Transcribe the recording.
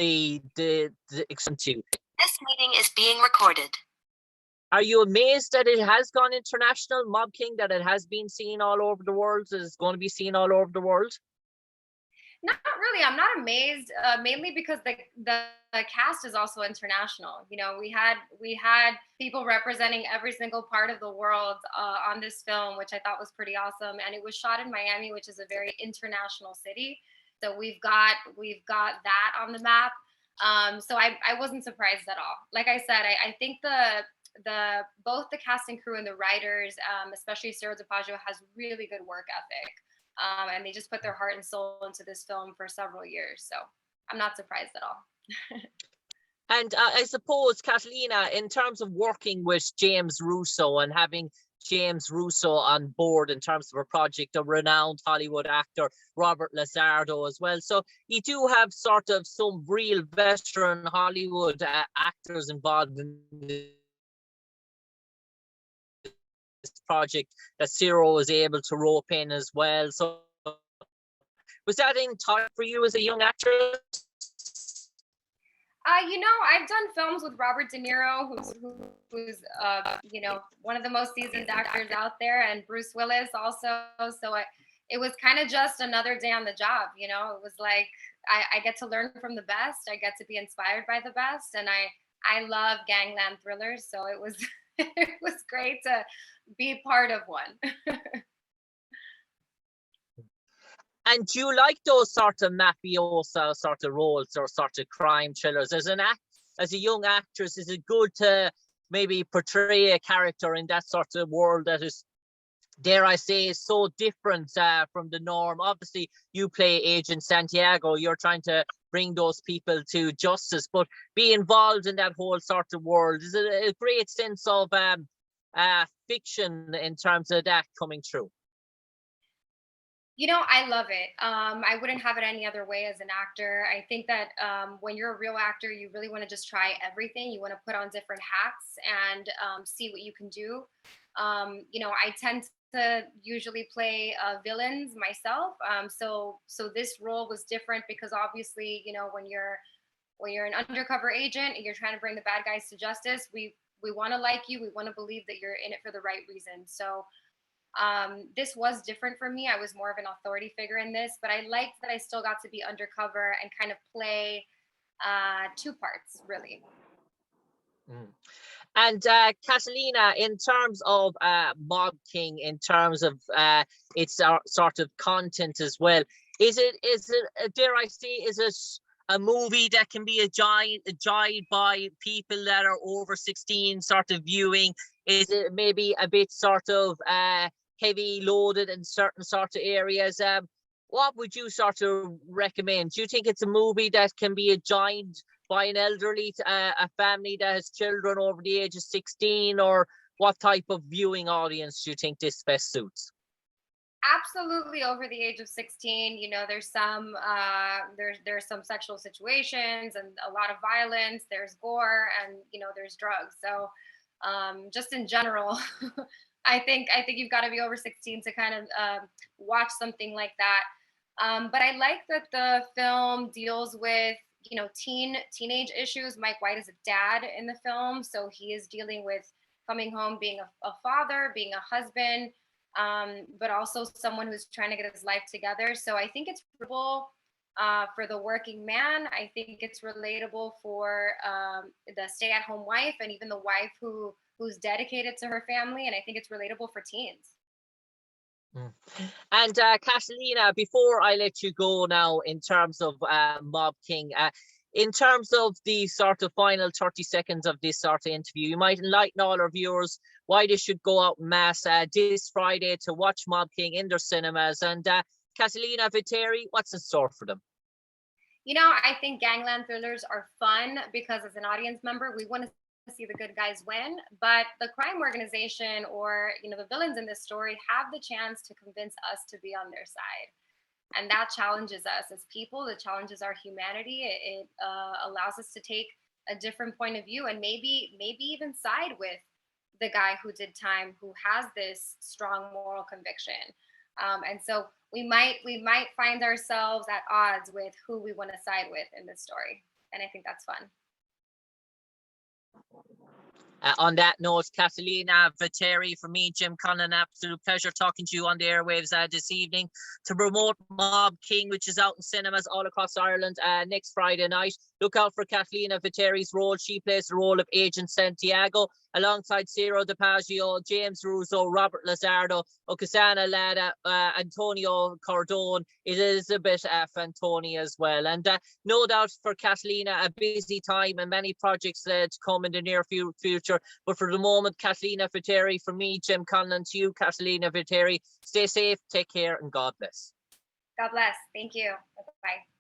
the extent. This meeting is being recorded. Are you amazed that it has gone international, MobKing, that it has been seen all over the world, that it's going to be seen all over the world? Not really. I'm not amazed, mainly because the cast is also international. You know, we had people representing every single part of the world on this film, which I thought was pretty awesome. And it was shot in Miami, which is a very international city. So we've got that on the map. So I wasn't surprised at all. Like I said, I think both the cast and crew and the writers, especially Ciro Dapagio, has really good work ethic. And they just put their heart and soul into this film for several years. So I'm not surprised at all. And I suppose, Katalina, in terms of working with James Russo and having James Russo on board in terms of a project, a renowned Hollywood actor, Robert LaSardo as well. So you do have sort of some real veteran Hollywood actors involved in this project that Ciro was able to rope in as well. So was that in time for you as a young actress? You know, I've done films with Robert De Niro, who's you know, one of the most seasoned actors out there, and Bruce Willis also. So it was kind of just another day on the job. You know, it was like I get to learn from the best. I get to be inspired by the best, and I love gangland thrillers. So it was it was great to be part of one. And do you like those sort of mafiosa sort of roles or sort of crime thrillers? As a young actress, is it good to maybe portray a character in that sort of world that is, dare I say, is so different from the norm? Obviously, you play Agent Santiago. You're trying to bring those people to justice, but be involved in that whole sort of world. Is it a great sense of fiction in terms of that coming through? You know, I love it. I wouldn't have it any other way as an actor. I think that when you're a real actor, you really want to just try everything. You want to put on different hats and see what you can do. You know, I tend to usually play villains myself. So this role was different because obviously, you know, when you're an undercover agent and you're trying to bring the bad guys to justice, we want to like you. We want to believe that you're in it for the right reason. So this was different for me. I was more of an authority figure in this, but I liked that I still got to be undercover and kind of play two parts, really. Mm. And Catalina, in terms of MobKing, in terms of its sort of content as well, is it dare I say, is it a movie that can be enjoyed by people that are over 16 sort of viewing? Is it maybe a bit sort of heavy loaded in certain sort of areas? What would you sort of recommend? Do you think it's a movie that can be enjoyed by an elderly, a family that has children over the age of 16, or what type of viewing audience do you think this best suits? Absolutely over the age of 16. You know, there's some there's some sexual situations and a lot of violence, there's gore, and you know, there's drugs. So just in general, I think you've got to be over 16 to kind of watch something like that. But I like that the film deals with, you know, teenage issues. Mike White is a dad in the film, so he is dealing with coming home, being a father, being a husband, but also someone who's trying to get his life together. So I think it's relatable for the working man. I think it's relatable for the stay-at-home wife, and even the wife who's dedicated to her family. And I think it's relatable for teens. Mm. And Catalina, before I let you go now, in terms of MobKing, in terms of the sort of final 30 seconds of this sort of interview, you might enlighten all our viewers why they should go out en masse this Friday to watch MobKing in their cinemas. And Katalina Viteri, what's in store for them? You know, I think gangland thrillers are fun because as an audience member, we want to see the good guys win, but the crime organization, or you know, the villains in this story, have the chance to convince us to be on their side, and that challenges us as people. It challenges our humanity. It allows us to take a different point of view and maybe even side with the guy who did time, who has this strong moral conviction. And so we might find ourselves at odds with who we want to side with in this story. I think that's fun. On that note, Katalina Viteri, from me, Jim Conlan, absolute pleasure talking to you on the airwaves this evening to promote MobKing, which is out in cinemas all across Ireland next Friday night. Look out for Katalina Viteri's role. She plays the role of Agent Santiago alongside Ciro Dapagio, James Russo, Robert LaSardo, Oksana Lada, Antonio Cordone, Elizabeth Fantoni as well. And no doubt for Katalina, a busy time and many projects to come in the near future. But for the moment, Katalina Viteri, from me, Jim Conlan, to you, Katalina Viteri, stay safe, take care, and God bless. God bless. Thank you. Bye-bye.